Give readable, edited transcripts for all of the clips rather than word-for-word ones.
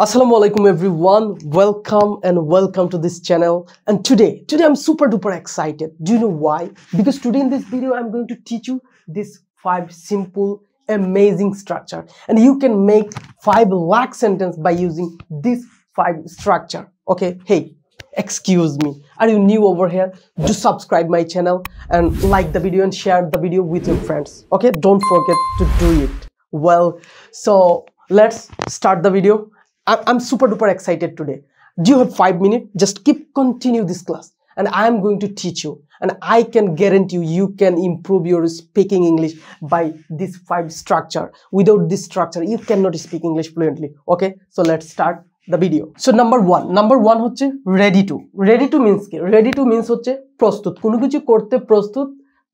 Assalamu alaikum everyone, welcome to this channel. And today I'm super duper excited. Do you know why? Because today in this video I'm going to teach you this 5 simple amazing structure, and you can make 5 lakh sentence by using this 5 structure. Okay, hey, excuse me, are you new over here? Do subscribe my channel and like the video and share the video with your friends. Okay, don't forget to do it. Well, so let's start the video. I'm super duper excited today. Do you have 5 minutes? Just continue this class and I am going to teach you, and I can guarantee you can improve your speaking English by this 5 structure. Without this structure you cannot speak English fluently. Okay, so let's start the video. So number one হচ্ছে ready to means কি? ready to means হচ্ছে প্রস্তুত, কোনো কিছু করতে প্রস্তুত,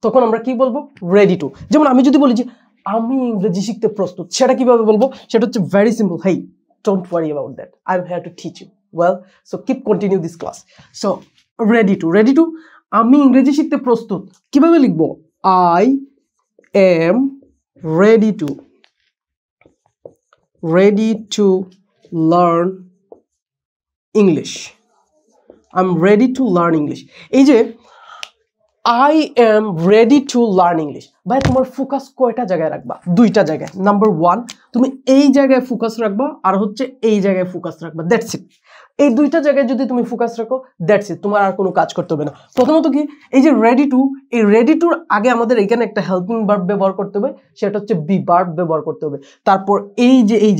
তখন আমরা কি বলবো? ready to। যেমন আমি যদি বলি যে আমি ইংরেজি শিখতে প্রস্তুত, সেটা কিভাবে বলবো? সেটা হচ্ছে very simple. Hey, don't worry about that, I'm here to teach you. Well, so continue this class. So ready to আমি ইংরেজি শিখতে প্রস্তুত কিভাবে লিখবো? I am ready to learn English. I'm ready to learn English. এই যে I am ready to learn English, ভাই তোমার ফোকাস কয়টা জায়গায় রাখবা? 2টা জায়গায়। নাম্বার 1 তুমি এই জায়গায় ফোকাস রাখবা, আর হচ্ছে এই জায়গায় ফোকাস রাখবা, দ্যাটস ইট। এই 2টা জায়গায় যদি তুমি ফোকাস রাখো, দ্যাটস ইট, তোমার আর কোনো কাজ করতে হবে না। প্রথমত কি, এই যে রেডি টু, এই রেডি টুর আগে আমাদের এখানে একটা হেল্পিং ভার্ব ব্যবহার করতে হবে, সেটা হচ্ছে বি ভার্ব ব্যবহার করতে হবে। তারপর এই যে এই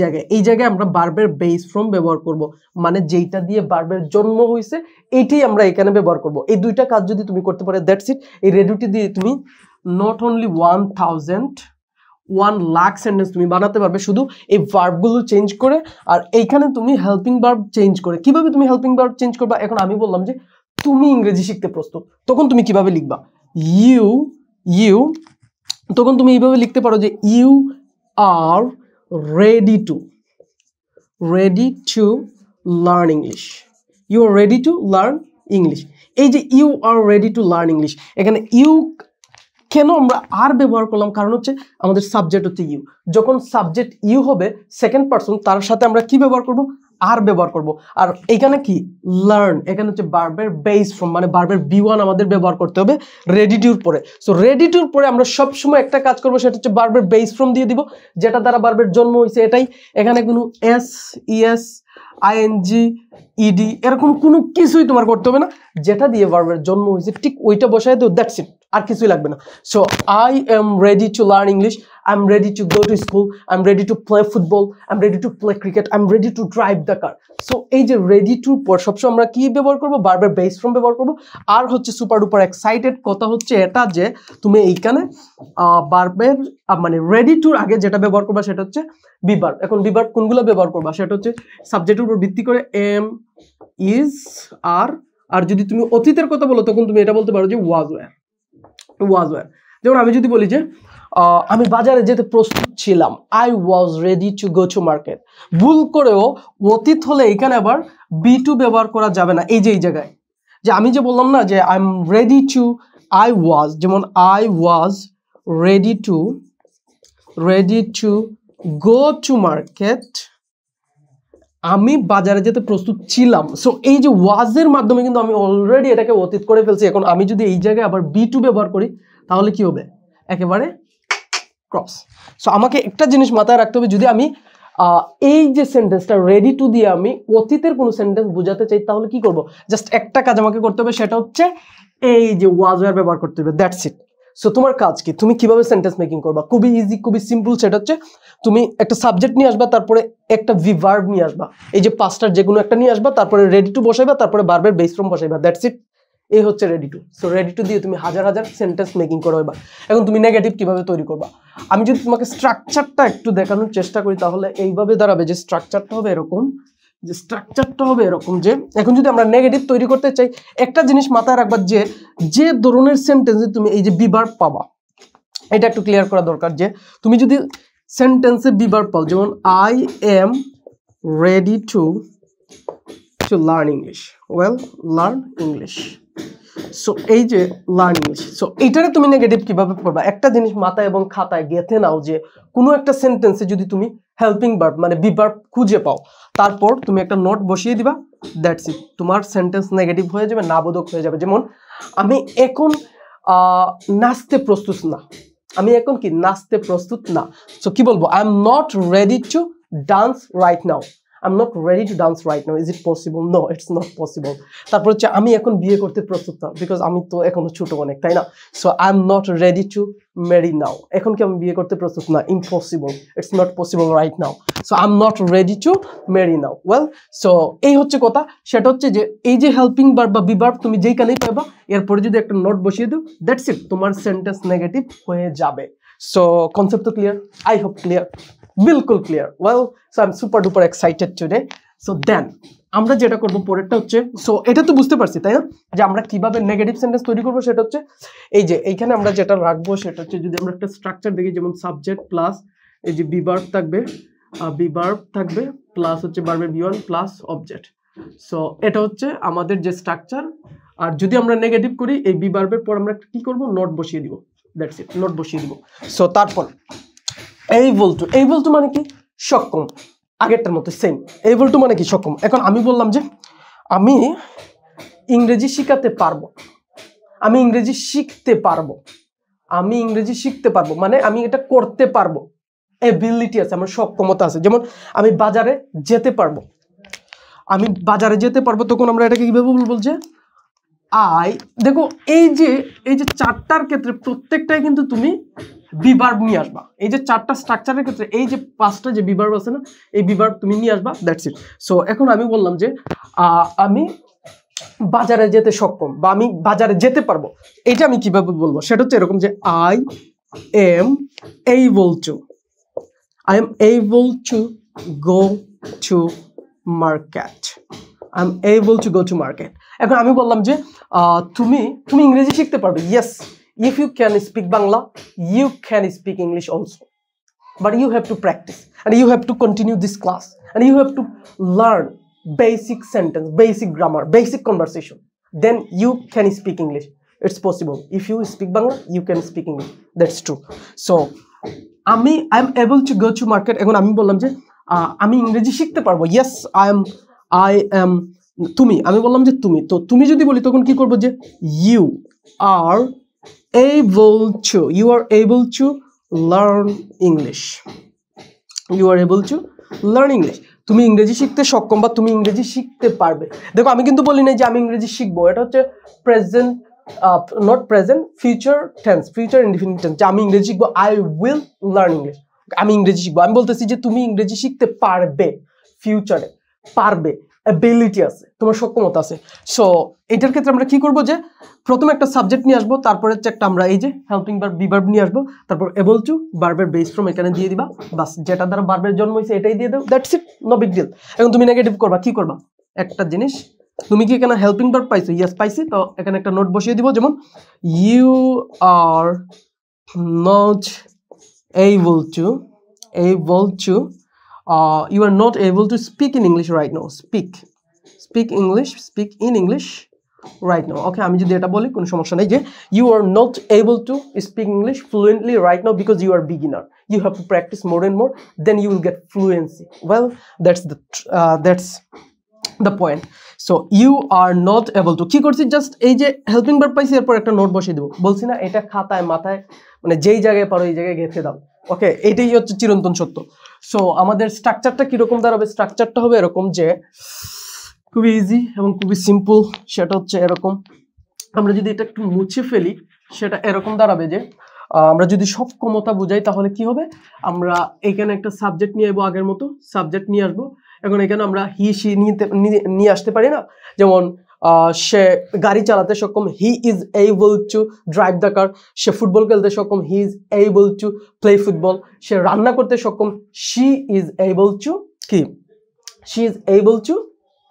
জায়গায় আমরা ভার্বের বেস ফর্ম ব্যবহার করব, মানে যেইটা দিয়ে ভার্বের জন্ম হয়েছে এইটাই আমরা এখানে ব্যবহার করব। এই 2টা কাজ যদি তুমি করতে পারো, দ্যাটস ইট। এই রেডিটি দিয়ে তুমি not only 1 লাখ সেন্টেন্স তুমি বানাতে পারবে, শুধু এই ভার্বগুলো চেঞ্জ করে। আর এইখানে তুমি হেল্পিং ভার্ব চেঞ্জ করে। কিভাবে তুমি হেল্পিং ভার্ব চেঞ্জ করবা? এখন আমি বললাম যে তুমি ইংরেজি শিখতে প্রস্তুত, তখন তুমি কিভাবে লিখবা? ইউ তখন তুমি এইভাবে লিখতে পারো যে you are ready to learn English. You are ready to learn English. এই যে you are ready to learn English, এখানে ইউ কেন আমরা আর ব্যবহার করলাম? কারণ হচ্ছে আমাদের সাবজেক্ট হচ্ছে ইউ। যখন সাবজেক্ট ইউ হবে সেকেন্ড পারসন, তার সাথে আমরা কি ব্যবহার করব? আর ব্যবহার করব। আর এখানে কি লার্ন, এখানে হচ্ছে ভার্বের বেস ফর্ম, মানে ভার্বের B1 আমাদের ব্যবহার করতে হবে রেডি টুর পরে। সো রেডি টুর পরে আমরা সব সময় একটা কাজ করব, সেটা হচ্ছে ভার্বের বেস ফর্ম দিয়ে দিব, যেটা দ্বারা ভার্বের জন্ম হয়েছে এটাই। এখানে কোনো এস, ইএস, আইএনজি, ইডি এরকম কোনো কিছুই তোমার করতে হবে না। যেটা দিয়ে ভার্বের জন্ম হয়েছে ঠিক ওইটা বসায় দাও, দ্যাটস ইট, আর কিছুই লাগবে না। So I am ready two learn English, I am ready to go to school, I am ready two play football, I am ready to play cricket, I am ready two drive the car. So এই যে ready টুর পর সবসময় আমরা কি ব্যবহার করবো? ভার্বের base form ব্যবহার করবো। আর হচ্ছে সুপার ডুপার এক্সাইটেড কথা হচ্ছে এটা যে তুমি এইখানে ভার্বের মানে রেডি টুর আগে যেটা ব্যবহার করবা সেটা হচ্ছে বি ভার্ব। এখন বি ভার্ব কোনগুলো ব্যবহার করবা? সেটা হচ্ছে সাবজেক্টের উপর ভিত্তি করে এম, ইজ, আর যদি তুমি অতীতের কথা বলো তখন তুমি এটা বলতে পারো যে ওয়াজ ওয়্যার। যেমন আমি যদি বলি যে আমি বাজারে যেতে প্রস্তুত ছিলাম, I was ready to go to market. ভুল করেও অতীত হলে এখানে আবার B2 ব্যবহার করা যাবে না। এই যে এই জায়গায় যে আমি যে বললাম না যে I am ready to, I was, যেমন I was ready to go to market, আমি বাজারে যেতে প্রস্তুত ছিলাম। সো এই যে ওয়াজের মাধ্যমে কিন্তু আমি অলরেডি এটাকে অতীত করে ফেলছি। এখন আমি যদি এই জায়গায় আবার B2 ব্যবহার করি তাহলে কি হবে? একেবারে ক্রস। সো আমাকে একটা জিনিস মাথায় রাখতে হবে, যদি আমি এই যে সেন্টেন্সটা রেডি টু দিয়ে আমি অতীতের কোনো সেন্টেন্স বোঝাতে চাই তাহলে কি করব? জাস্ট একটা কাজ আমাকে করতে হবে, সেটা হচ্ছে এই যে ওয়াজ ওয়্যার ব্যবহার করতে হবে, দ্যাটস ইট। সো তোমার কাজ কি? তুমি কিভাবে সেন্টেন্স মেকিং করবা? খুবই ইজি, খুবই সিম্পল। সেটা হচ্ছে তুমি একটা সাবজেক্ট নিয়ে আসবা, তারপরে একটা ভার্ব নিয়ে আসবা, এই যে 5টার যে কোনো একটা নিয়ে আসবা, তারপরে রেডি টু বসাইবা, তারপরে ভার্বের বেস ফর্ম বসাইবা, দ্যাটস ইট। এই হচ্ছে ready to. So ready to দিয়ে তুমি হাজার সেন্টেন্স মেকিং করবা। এখন তুমি নেগেটিভ কিভাবে তৈরি করবা? আমি যদি তোমাকে স্ট্রাকচারটা একটু দেখানোর চেষ্টা করি তাহলে এইভাবে দাঁড়াবে যে স্ট্রাকচারটা হবে এরকম, যে এখন যদি আমরা নেগেটিভ তৈরি করতে চাই, একটা জিনিস মাথায় রাখবা যে ধরনের সেন্টেন্সে তুমি এই যে বি ভার্ব পাবা, এটা একটু ক্লিয়ার করা দরকার। যে তুমি যদি সেন্টেন্সে বি ভার্ব পাও, যেমন I am ready two learn English, learn English. So এই যে লার্ন ইংলিশ, সো এইটারে তুমি নেগেটিভ কিভাবে করবা? একটা জিনিস মাথায় এবং খাতায় গেঁথে নাও যে কোনো একটা সেন্টেন্সে যদি তুমি হেল্পিং ভার্ব মানে বি ভার্ব খুঁজে পাও, তারপর তুমি একটা নোট বসিয়ে দিবা, দ্যাটস ইট। তোমার সেন্টেন্স নেগেটিভ হয়ে যাবে, না বোধক হয়ে যাবে। যেমন আমি এখন নাচতে প্রস্তুত না, আমি এখন কি নাচতে প্রস্তুত না। সো কি বলবো, I am not ready to dance right now, I am not ready to dance right now, is it possible? No, it's not possible. তারপর হচ্ছে আমি এখন বিয়ে করতে প্রস্তুত না, বিকজ আমি তো এখনো ছোট অনেক, তাই না? So I am not ready to marry now, এখন কি আমি বিয়ে করতে প্রস্তুত না, impossible, it's not possible right now. So I am not ready to marry now. Well, so এই হচ্ছে কথা। সেটা হচ্ছে যে এই যে হেল্পিং ভার্ব বা বি ভার্ব তুমি যেইখানেই পাবা, এরপরে যদি একটা নোট বসিয়ে দাও, দ্যাটস ইট, তোমার সেন্টেন্স নেগেটিভ হয়ে যাবে। সো কনসেপ্ট তো ক্লিয়ার? আই হোপ ক্লিয়ার, বিলকুল clear. Well, so I am super duper excited today. So then আমরা যেটা করবো পরেরটা হচ্ছে, সো এটা তো বুঝতে পারছি তাই না, যে আমরা কিভাবে নেগেটিভ সেন্টেন্স তৈরি করবো। সেটা হচ্ছে এই যে এইখানে আমরা যেটা রাখবো সেটা হচ্ছে, যদি আমরা একটা স্ট্রাকচার দেখি, যেমন সাবজেক্ট প্লাস এই যে বি ভার্ব থাকবে, বি ভার্ব থাকবে প্লাস হচ্ছে ভার্বের V one plus object. So এটা হচ্ছে আমাদের যে স্ট্রাকচার। আর যদি আমরা নেগেটিভ করি, এই বি ভার্বের পর আমরা কি করব, নোট বসিয়ে দিব, দ্যাটস ইট, নোট বসিয়ে দিব। সো তারপর এইবল টু, এইবল টু মানে কি, সক্ষম, আগেরটার মতো সেম। এইবল টু মানে কি, সক্ষম। এখন আমি বললাম যে আমি ইংরেজি শিখাতে পারবো, আমি ইংরেজি শিখতে পারবো, আমি ইংরেজি শিখতে পারবো মানে আমি এটা করতে পারবো, এবিলিটি আছে, আমার সক্ষমতা আছে। যেমন আমি বাজারে যেতে পারবো, আমি বাজারে যেতে পারবো, তখন আমরা এটাকে কিভাবে বলবো যে আই। দেখো এই যে চারটার ক্ষেত্রে প্রত্যেকটাই কিন্তু তুমি বি ভার্ব নিয়ে আসবা। এই যে চারটা স্ট্রাকচারের ক্ষেত্রে এই যে পাঁচটা যে বি ভার্ব আছে না, এই বি ভার্ব তুমি নিয়ে আসবা, দ্যাটস ইট। সো এখন আমি বললাম যে আমি বাজারে যেতে সক্ষম বা আমি বাজারে যেতে পারবো, এটা আমি কিভাবে বলবো, সেটা হচ্ছে এরকম যে I M able to, I am able to go to market. I am able to go to market. এখন আমি বললাম যে তুমি ইংরেজি শিখতে পারবে। Yes, if you can speak Bangla, you can speak English also. But you have to practice and you have to continue this class and you have to learn basic sentence, basic grammar, basic conversation. Then you can speak English. It's possible. If you speak Bangla, you can speak English. That's true. So I am able to go to market. এখন আমি বললাম যে আমি ইংরেজি শিখতে পারবো। Yes, I am তুমি, আমি বললাম যে তুমি, তো তুমি যদি বলি তখন কি করবো, যে you are able to learn English. You are able to learn English. তুমি ইংরেজি শিখতে সক্ষম বা তুমি ইংরেজি শিখতে পারবে। দেখো আমি কিন্তু বলি নাই যে আমি ইংরেজি শিখবো, এটা হচ্ছে present, not present, future tense, future indefinite tense, যে আমি ইংরেজি শিখবো, I will learn English, আমি ইংরেজি শিখবো। আমি বলতেছি যে তুমি ইংরেজি শিখতে পারবে, ফিউচারে পারবে, অ্যাবিলিটি আছে, তোমার সক্ষমতা আছে। সো এটার ক্ষেত্রে আমরা কি করবো, যে প্রথমে একটা সাবজেক্ট নিয়ে আসবো, তারপরে হচ্ছে একটা আমরা এই যে হেল্পিং ভার্ব বি ভার্ব নিয়ে আসবো, তারপর এবল টু ভার্বের বেস ফ্রম এখানে দিয়ে দিবা, বাস যেটা দ্বারা ভার্বের জন্ম হয়েছে এটাই দিয়ে দাও, that's it, no big deal. এখন তুমি নেগেটিভ করবা, কি করবা, একটা জিনিস, তুমি কি এখানে হেল্পিং ভার্ব পাইছো? ইয়েস পাইছি, তো এখানে একটা নোট বসিয়ে দিব, যেমন you are not able to you are not able to speak in English right now. Speak in English right now. Okay, আমি যদি এটা বলি কোনো সমস্যা নেই, যে you are not able to speak English fluently right now because you are beginner. You have to practice more and more, then you will get fluency. Well, that's the point. So you are not able to, কি করছি, just এই যে helping verb পাইছি, এরপর একটা note বসিয়ে দেবো। বলছি না, এটা খাতায় মাথায় মানে যেই জায়গায় পারো এই জায়গায় গেঁথে দাও। ওকে, এটাই হচ্ছে চিরন্তন সত্য। সো আমাদের স্ট্রাকচারটা কিরকম দাঁড়াবে, স্ট্রাকচারটা হবে এরকম, যে খুবই ইজি এবং খুবই সিম্পল। সেটা হচ্ছে এরকম, আমরা যদি এটা একটু মুছে ফেলি, সেটা এরকম দাঁড়াবে যে আমরা যদি সক্ষমতা বুঝাই তাহলে কি হবে, আমরা এখানে একটা সাবজেক্ট নিয়ে আসবো, আগের মতো সাবজেক্ট নিয়ে আসবো। এখন এখানে আমরা হি সি নিয়ে আসতে পারি না, যেমন সে গাড়ি চালাতে সক্ষম, he is able to drive the car. সে ফুটবল খেলতে সক্ষম, he is able to play football. সে রান্না করতে সক্ষম, শি ইজ এবল টু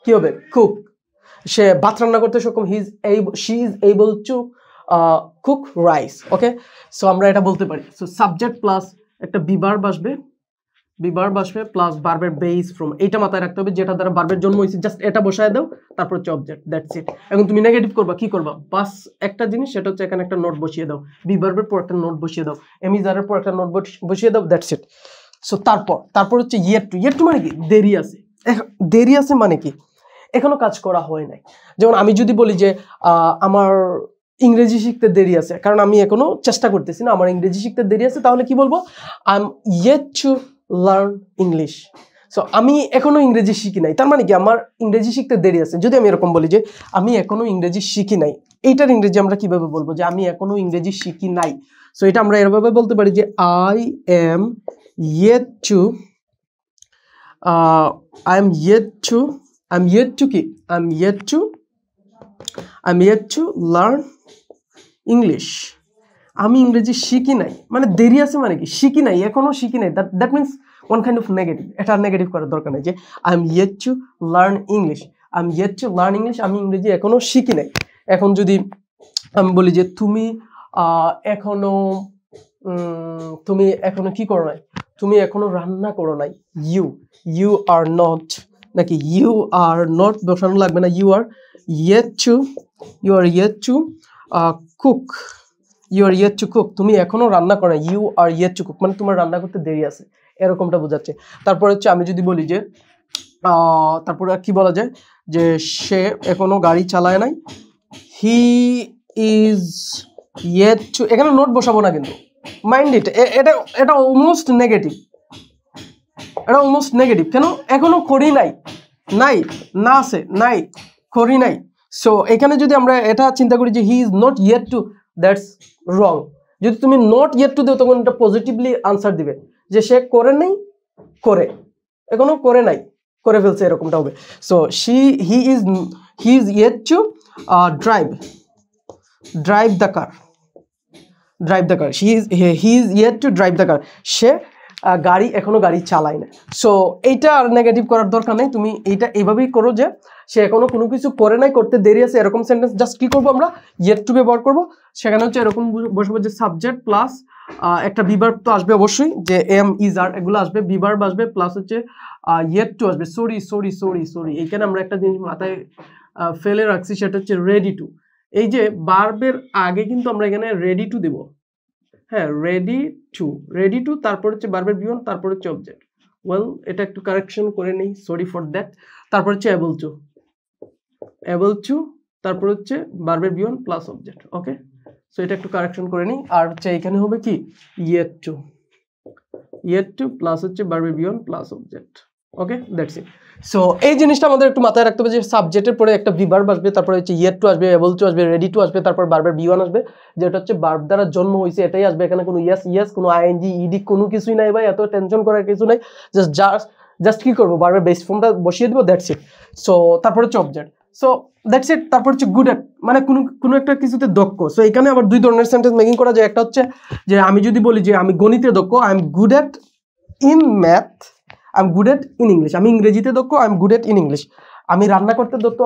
কি হবে, কুক। সে ভাত রান্না করতে সক্ষম, she is able to cook rice. Okay, so আমরা এটা বলতে পারি। সো সাবজেক্ট প্লাস একটা বি ভার্ব আসবে প্লাস ভার্বের বেস ফ্রম, এইটা মাথায় রাখতে হবে, যেটা দ্বারা ভার্বের জন্ম হয়েছে, জাস্ট এটা বসায় দাও, তারপর হচ্ছে অবজেক্ট, দ্যাটস ইট। এখন তুমি নেগেটিভ করবা, কি করবা, বাস একটা জিনিস, সেটা হচ্ছে এখানে একটা নোট বসিয়ে দাও, বি ভার্বের পর একটা নোট বসিয়ে দাও, এমিজারের পর একটা নোট বসিয়ে দাও, দ্যাটস ইট। সো তারপর হচ্ছে yet to মানে কি দেরি আছে। দেরি আছে মানে কি এখনো কাজ করা হয় নাই। যেমন আমি যদি বলি যে আমার ইংরেজি শিখতে দেরি আছে, কারণ আমি এখনো চেষ্টা করতেছি না, আমার ইংরেজি শিখতে দেরি আছে, তাহলে কি বলবো? I M yet to learn English. So আমি এখনো ইংরেজি শিখি নাই, তার মানে কি আমার ইংরেজি শিখতে দেরি আছে। যদি আমি এরকম বলি যে আমি এখনো ইংরেজি শিখি নাই, এইটার ইংরেজি আমরা কিভাবে বলবো? যে আমি এখনো ইংরেজি শিখি নাই। সো এটা আমরা এভাবে বলতে পারি যে I am yet to learn English. আমি ইংরেজি শিখি নাই, মানে দেরি আছে মানে কি শিখি নাই, এখনো শিখি নাই। That means one kind of negative. এটা নেগেটিভ করার দরকার নেই যে I M yet to learn English, আমি ইংরেজি এখনো শিখি নাই। এখন যদি আমি বলি যে তুমি এখনো কি করো নাই, তুমি এখনো রান্না করো নাই, ইউ আর নট, নাকি ইউ আর নট বসানো লাগবে না, you are yet to cook, তুমি এখনো রান্না করো না, you are yet to cook, মানে তোমার রান্না করতে দেরি আছে, এরকমটা বোঝাচ্ছে। তারপর হচ্ছে আমি যদি বলি যে তারপরে কি বলা যায় যে সে এখনো গাড়ি চালায় নাই, হি ইজ yet to, এখানে নোট বসাবো না কিন্তু, মাইন্ড ইট, এটা অলমোস্ট নেগেটিভ, কেন? এখনো করি নাই, না আছে, নাই, করি নাই। সো এখানে যদি আমরা এটা চিন্তা করি যে he is not yet to, that's রং। যদি তুমি নট yet to দিও তখন এটা পজিটিভলি আনসার দিবে যে সে করে নাই, এখনো করে নাই, করে ফেলছে, এরকমটা হবে। So he is yet to drive the car, he is yet to drive the car, সে এখনো গাড়ি চালায় না। সো এইটা আর নেগেটিভ করার দরকার নেই, তুমি এইটা এইভাবেই করো যে সে এখনো কোনো কিছু করে নাই, করতে দেরি আছে, এরকম সেন্টেন্স জাস্ট কি করবো আমরা yet to ব্যবহার করব। সেখানে হচ্ছে এরকম বসবো যে সাবজেক্ট প্লাস একটা বিভার্ব তো আসবে অবশ্যই, যে এম ইজ আর এগুলো আসবে, বিভার্ব আসবে, প্লাস হচ্ছে yet to আসবে। সরি এইখানে আমরা একটা জিনিস মাথায় ফেলে রাখছি, সেটা হচ্ছে রেডি টু। এই যে ভার্বের আগে কিন্তু আমরা এখানে রেডি টু দিব, হ্যাঁ, রেডি টু, তারপর হচ্ছে ভার্বের বি1, তারপর হচ্ছে অবজেক্ট। ওয়েল, এটা একটু কারেকশন করে নেই, সরি ফর দ্যাট। তারপর হচ্ছে এবল টু, তারপর হচ্ছে ভার্বের বি1 প্লাস অবজেক্ট। ওকে, সো এটা একটু কারেকশন করে নিই। আর হচ্ছে এখানে হবে কি yet to প্লাস হচ্ছে ভার্বের B one plus object. Okay, that's it. So এই জিনিসটা আমাদের একটু মাথায় রাখতে হবে যে সাবজেক্টের পরে একটা বিভার্ব আসবে, তারপরে হচ্ছে yet to আসবে, এবল টু আসবে, রেডি টু আসবে, তারপর ভার্বের বি1 আসবে, যেটা হচ্ছে ভার্ব দ্বারা জন্ম হয়েছে এটাই আসবে। এখানে কোনো ইয়েস কোনো আইএনজি ইডি কোনো কিছুই নাই ভাই, এত টেনশন করার কিছু নাই। জাস্ট কি করবো, ভার্বের বেস ফর্মটা বসিয়ে দিব, দ্যাটস ইট। সো তারপর হচ্ছে অবজেক্ট, সো দ্যাটস ইট। তারপর হচ্ছে গুড এট, মানে কোনো একটা কিছুতে দক্ষ। সো এখানে আবার দুই ধরনের সেন্টেন্স মেকিং করা যায়। একটা হচ্ছে যে আমি যদি বলি যে আমি গণিতে দক্ষ, I am good at in math, I am good at in English, আমি ইংরেজিতে দক্ষ, I am good at in English. আমি রান্না করতে দক্ষ,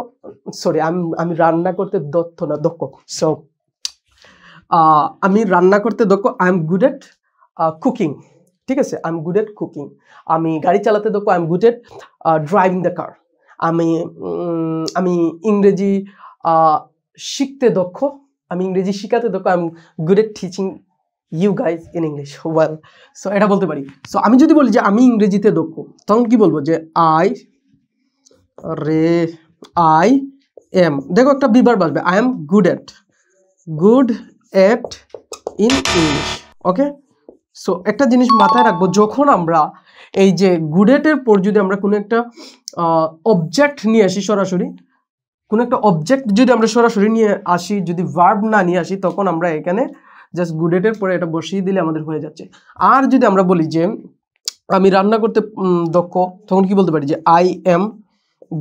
আমি রান্না করতে দক্ষ। সো আমি রান্না করতে দক্ষ, I am good at cooking, ঠিক আছে, I am good at cooking. আমি গাড়ি চালাতে দক্ষ, I am good at driving the car. আমি ইংরেজি শিখতে দক্ষ, আমি ইংরেজি শিখাতে দক্ষ, I am good at teaching you guys in English well. So এটা বলতে পারি। সো আমি যদি বলি যে আমি ইংরেজিতে দক্ষ, তখন কি বলবো যে আই এম, দেখো একটা বিভার্ব আসবে, I am good at in English. Okay, so একটা জিনিস মাথায় রাখবো, যখন আমরা এই যে গুড এটের পর যদি আমরা কোনো একটা অবজেক্ট নিয়ে আসি, সরাসরি কোনো একটা অবজেক্ট যদি আমরা সরাসরি নিয়ে আসি, যদি ভার্ব না নিয়ে আসি, তখন আমরা এখানে জাস্ট গুড এটের পরে এটা বসিয়ে দিলে আমাদের হয়ে যাচ্ছে। আর যদি আমরা বলি যে আমি রান্না করতে দক্ষ, তখন কি বলতে পারি যে I am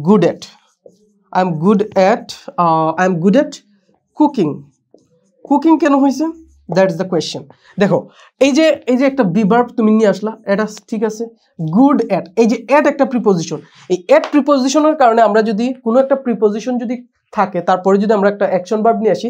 good at cooking. কেন হয়েছে, দ্যাটস দ্য কোয়েশ্চেন। দেখো এই যে একটা বিভার্ব তুমি নিয়ে আসলা, এটা ঠিক আছে, গুড এট, এই যে এট একটা প্রিপোজিশন, এই এট প্রিপোজিশনের কারণে আমরা যদি কোনো একটা প্রিপোজিশন যদি থাকে, তারপরে যদি আমরা একটা অ্যাকশন ভার্ব নিয়ে আসি,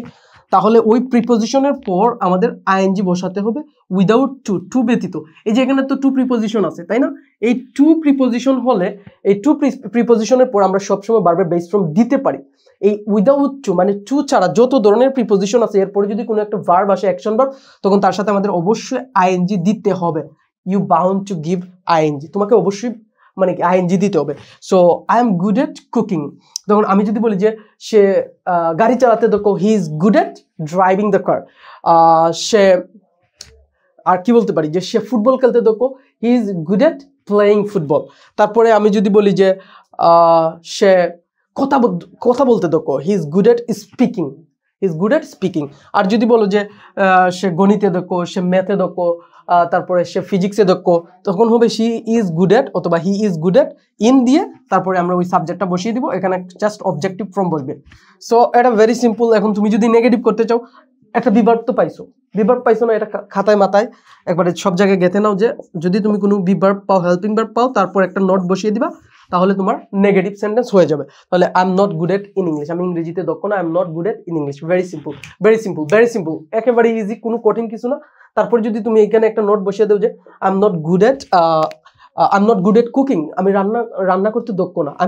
তাহলে ওই প্রিপোজিশনের পর আমাদের আইএনজি বসাতে হবে উইদাউট টু ব্যতীত। এই যে এখানে তো টু প্রিপোজিশন আছে, তাই না? এই টু প্রিপোজিশন হলে এই টু প্রিপোজিশনের পর আমরা সবসময় ভার্বের বেস ফর্ম দিতে পারি। এই উইদাউট টু মানে টু ছাড়া যত ধরনের প্রিপোজিশন আছে, এরপরে যদি কোনো একটা ভার্ব আসে অ্যাকশন ভার্ব, তখন তার সাথে আমাদের অবশ্যই আইএনজি দিতে হবে। You bound to give ING, তোমাকে অবশ্যই মানে কি আইএনজি দিতে হবে। So I am good at cooking, তখন আমি যদি বলি যে সে গাড়ি চালাতে দক্ষ, he is good at driving the car. সে আর কি বলতে পারি যে সে ফুটবল খেলতে দক্ষ, he is good at playing football. তারপরে আমি যদি বলি যে সে কথা বলতে দক্ষ, he is good at speaking, he is good at speaking. আর যদি বলো যে সে গণিতে দক্ষ, সে ম্যাথে দক্ষ, তারপরে সে ফিজিক্সে দক্ষ, তখন হবে শি ইজ গুড এট অথবা হি ইজ গুড এট ইন দিয়ে তারপরে আমরা ওই সাবজেক্টটা বসিয়ে দিব, এখানে জাস্ট অবজেক্টিভ ফর্ম বসবে। সো এটা ভেরি সিম্পল। এখন তুমি যদি নেগেটিভ করতে চাও, একটা বিভার্ব তো পাইছো, বিভার্ব পাইছো না, এটা খাতায় মাথায় একবারে সব জায়গায় গেঁথে নাও যে যদি তুমি কোনো বিভার্ব পাও, হেল্পিং ভার্ব পাও, তারপর একটা নোট বসিয়ে দিবা, তাহলে তোমার নেগেটিভ সেন্টেন্স হয়ে যাবে। তাহলে I am not good at in English, আমি ইংরেজিতে দক্ষ না, I am not good at in English. Very simple, very simple, very simple, একেবারে ইজি, কোনো কঠিন কিছু না। তারপর যদি তুমি এখানে একটা নোট বসিয়ে দাও যে I am not good at cooking, আমি রান্না করতে দক্ষ না। I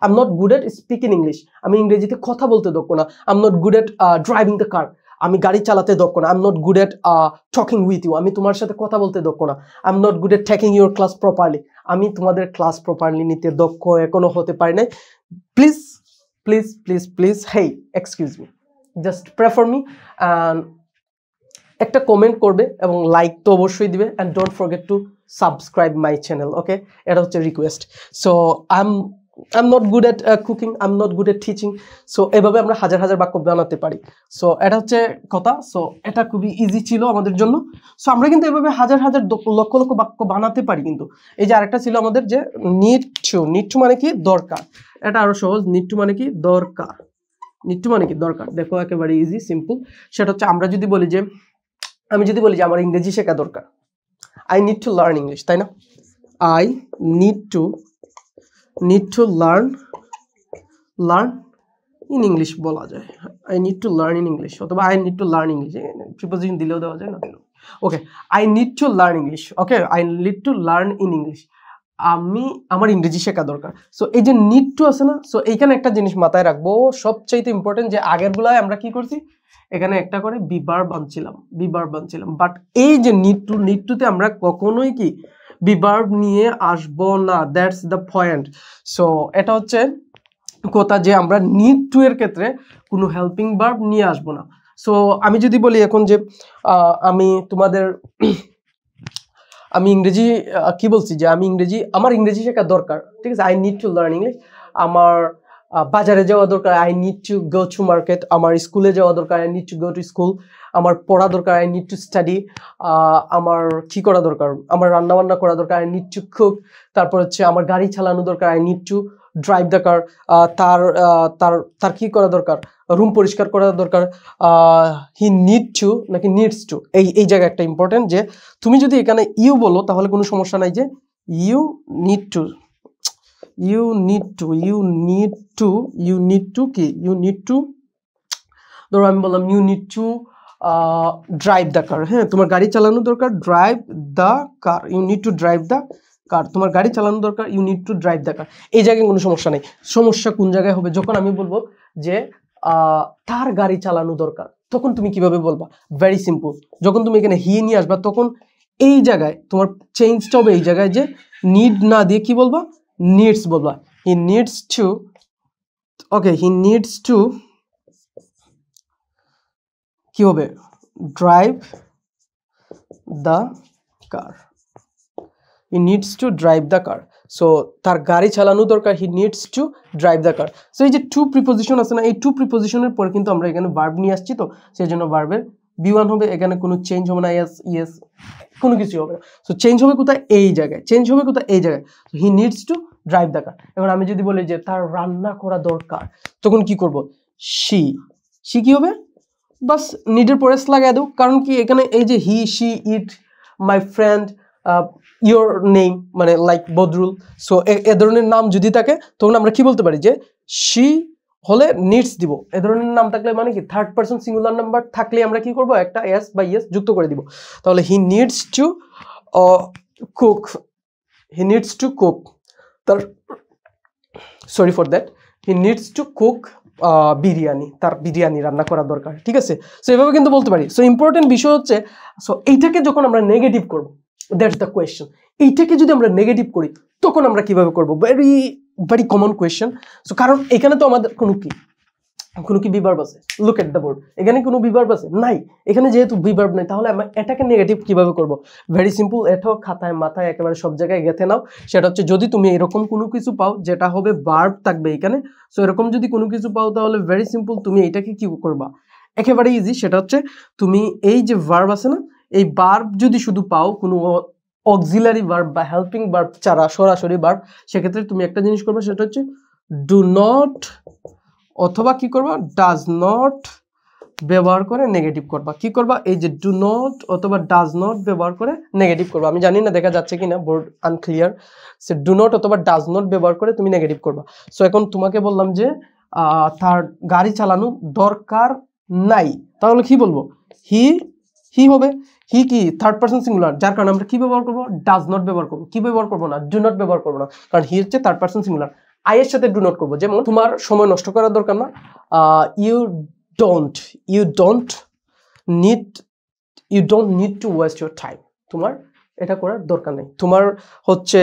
am not good at speaking English, আমি ইংরেজিতে কথা বলতে দক্ষ না। I am not good at driving the car, আমি গাড়ি চালাতে দক্ষ না। I am not good at talking with you, আমি তোমার সাথে কথা বলতে দক্ষ না। I am not good at taking your class properly, আমি তোমাদের ক্লাস প্রপারলি নিতে দক্ষ এখনো হতে পারি নাই। Please please please please hey excuse me, just pray for me, and একটা কমেন্ট করবে এবং লাইক তো অবশ্যই দিবে, and don't forget to subscribe my channel. Okay, এটা হচ্ছে request. So I am not good at cooking, I am not good at teaching. So এভাবে আমরা হাজার হাজার বাক্য বানাতে পারি। সো এটা হচ্ছে কথা। সো এটা খুবই ইজি ছিল আমাদের জন্য। সো আমরা কিন্তু এভাবে হাজার হাজার লক্ষ লক্ষ বাক্য বানাতে পারি। কিন্তু এই যে আরেকটা ছিল আমাদের যে নিড টু মানে কি দরকার, এটা আরো সহজ। নিড টু মানে কি দরকার, নিড টু মানে কি দরকার, দেখো একেবারে ইজি সিম্পল। সেটা হচ্ছে আমরা যদি বলি যে, আমি যদি বলি যে আমার ইংরেজি শেখা দরকার, I need to learn English, তাই না? I need to learn in English বলা যায়। I need to learn in English অথবা I need to learn English, preposition দিলেও দেওয়া যায়, না দিলেও। Okay, I need to learn English. Okay, I need to learn in English, আমার ইংরেজি শেখা দরকার। সো এই যে নিড টু আছে না, সো এইখানে একটা জিনিস মাথায় রাখবো, সবচাইতে ইম্পর্টেন্ট, যে আগের গুলায় আমরা কি করছি, এখানে একটা করে বিভার্ব আনছিলাম, বাট এই যে নিড টুতে আমরা কখনোই কি বিভার্ব নিয়ে আসবো না, দ্যাটস দ্য পয়েন্ট। সো এটা হচ্ছে কথা, যে আমরা নিড টু এর ক্ষেত্রে কোনো হেল্পিং ভার্ব নিয়ে আসবো না। সো আমি যদি বলি এখন যে আমি ইংরেজি কি বলছি, যে আমার ইংরেজি শেখা দরকার, ঠিক আছে, I need to learn English. আমার বাজারে যাওয়া দরকার, I need two go to market. আমার স্কুলে যাওয়া দরকার, I need two go to school. আমার পড়া দরকার, আই নিড টু স্টাডি। আমার কি করা দরকার, আমার রান্না বান্না করা দরকার, আই নিড টু কুক। তারপর হচ্ছে আমার গাড়ি চালানো দরকার, I need to drive the কার। তার কি করা দরকার, রুম পরিষ্কার করা দরকার। হি নিড টু নাকি নিডস টু, এই জায়গায় একটা ইম্পর্টেন্ট, যে তুমি যদি এখানে ইউ বলো তাহলে কোনো সমস্যা নাই, যে ইউ নিড টু কি, ইউ নিড টু, ধরো আমি বললাম you need to drive the car. হ্যাঁ, তোমার গাড়ি চালানো দরকার, drive the car, you need to drive the car, তোমার গাড়ি চালানো দরকার, you need to drive the car. এই জায়গায় কোনো সমস্যা নেই। সমস্যা কোন জায়গায় হবে, যখন আমি বলবো যে তার গাড়ি চালানো দরকার, তখন তুমি কিভাবে বলবা? ভেরি সিম্পল, যখন তুমি এখানে হি নিয়ে আসবা, তখন এই জায়গায় তোমার চেঞ্জটা হবে, এই জায়গায় যে নিড না দিয়ে কি বলবা, নিডস বলবা। হি নিডস টু, ওকে, হি নিডস টু কি হবে, drive the car, he needs two drive the car. So তার গাড়ি চালানো দরকার, হি needs two drive the car. So এই যে টু প্রিপোজিশন আছে না, এই টু প্রিপোজিশনের পরে কিন্তু আমরা এখানে ভার্ব নিয়ে আসছি, তো সেই জন্য ভার্বের B1 হবে, এখানে কোনো চেঞ্জ হবে না, ইয়েস কোনো কিছু হবে না। সো চেঞ্জ হবে কোথায়, এই জায়গায়, চেঞ্জ হবে কোথায়, এই জায়গায়। হি নিডস টু ড্রাইভ দ্য কার। এবার আমি যদি বলি যে তার রান্না করা দরকার, তখন কি করব, শি কি হবে, বাস নিডের পরে এস লাগাই দেব। কারণ কি, এখানে এই যে he, she, it, my friend, your name, মানে লাইক বদরুল। সো এ ধরনের নাম যদি থাকে, তখন আমরা কি বলতে পারি, যে শি হলে নিডস দিব। এ ধরনের নাম থাকলে মানে কি, থার্ড পারসন সিঙ্গুলার নাম্বার থাকলে আমরা কি করব, একটা এস বা ইয়েস যুক্ত করে দিব। তাহলে he needs to cook, he needs to cook, তার sorry for that, he needs to cook biryani, তার বিরিয়ানি রান্না করা দরকার, ঠিক আছে। সো এভাবে কিন্তু বলতে পারি। সো ইম্পর্টেন্ট বিষয় হচ্ছে, সো এইটাকে যখন আমরা নেগেটিভ করব, দ্যাটস দ্য কোয়েশ্চেন। এইটাকে যদি আমরা নেগেটিভ করি তখন আমরা কিভাবে করব? Very very common question. So কারণ এখানে তো আমাদের কোনো কি বিভার্ব আছে? লুক এট দ্য বোর্ড, এখানে কোনো বিভার্ব আছে? নাই। এখানে যেহেতু বিভার্ব নেই, তাহলে আমরা এটাকে নেগেটিভ কিভাবে করব? ভেরি সিম্পল, এটাও খাতায় মাথায় একেবারে সব জায়গায় গেঁথে নাও। সেটা হচ্ছে, যদি তুমি এরকম কোনো কিছু পাও যেটা হবে ভার্ব থাকবে এখানে, সো এরকম যদি কোনো কিছু পাও তাহলে ভেরি সিম্পল, তুমি এটাকে কি করবা? একেবারে ইজি। সেটা হচ্ছে, তুমি এই যে ভার্ব আছে না, এই ভার্ব যদি শুধু পাও কোনো অক্সিলারি ভার্ব বা হেল্পিং ভার্ব ছাড়া, সরাসরি ভার্ব, সেক্ষেত্রে তুমি একটা জিনিস করবে, সেটা হচ্ছে ডু নট অথবা কি করবা, ডাজ নট ব্যবহার করে নেগেটিভ করবা। কি করবা? এই যে ডু নট অথবা ডাজ নট ব্যবহার করে নেগেটিভ করবা। আমি জানি না দেখা যাচ্ছে কিনা, board unclear. Say do not অথবা ডাজ নট ব্যবহার করে তুমি নেগেটিভ করবা। সো এখন তোমাকে বললাম যে তার গাড়ি চালানো দরকার নাই, তাহলে কি বলবো? হি হবে। হি কি থার্ড পারসন সিঙ্গুলার, যার কারণে আমরা কি ব্যবহার করবো? ডাজ নট ব্যবহার করবো। কি ব্যবহার করবো না? ডু নট ব্যবহার করবো না, কারণ হি হচ্ছে থার্ড পারসন সিঙ্গুলার। আই এর সাথে ডু নট করবো। যেমন, তোমার সময় নষ্ট করার দরকার না, you don't need to waste your time. তোমার এটা করার দরকার নেই। তোমার হচ্ছে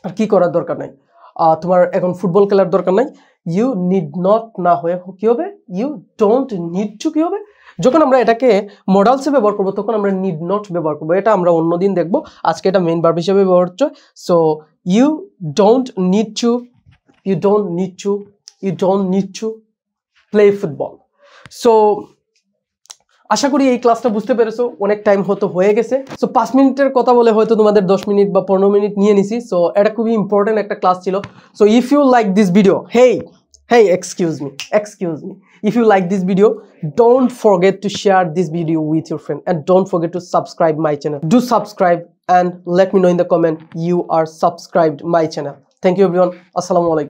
আর কি করার দরকার নাই, তোমার এখন ফুটবল খেলার দরকার নাই। ইউ নিড নট না হয়ে কি হবে? ইউ ডোন্ট নিড টু কি হবে? যখন আমরা এটাকে মডালসে ব্যবহার করবো তখন আমরা নিড নট ব্যবহার করবো। এটা আমরা অন্যদিন দেখবো, আজকে এটা মেইন ভার্ব হিসেবে ব্যবহার হচ্ছে। So you don't need to play football. So আশা করি এই ক্লাসটা বুঝতে পেরেছো। অনেক টাইম হয়ে গেছে। সো 5 মিনিটের কথা বলে হয়তো তোমাদের 10 মিনিট বা 15 মিনিট নিয়ে নিছি। সো এটা খুবই ইম্পর্টেন্ট একটা ক্লাস ছিল। So if you like this video, hey, excuse me, if you like this video, don't forget to share this video with your friend, and don't forget to subscribe my channel. Do subscribe and let me know in the comment you are subscribed my channel. Thank you everyone. Assalamu alaikum.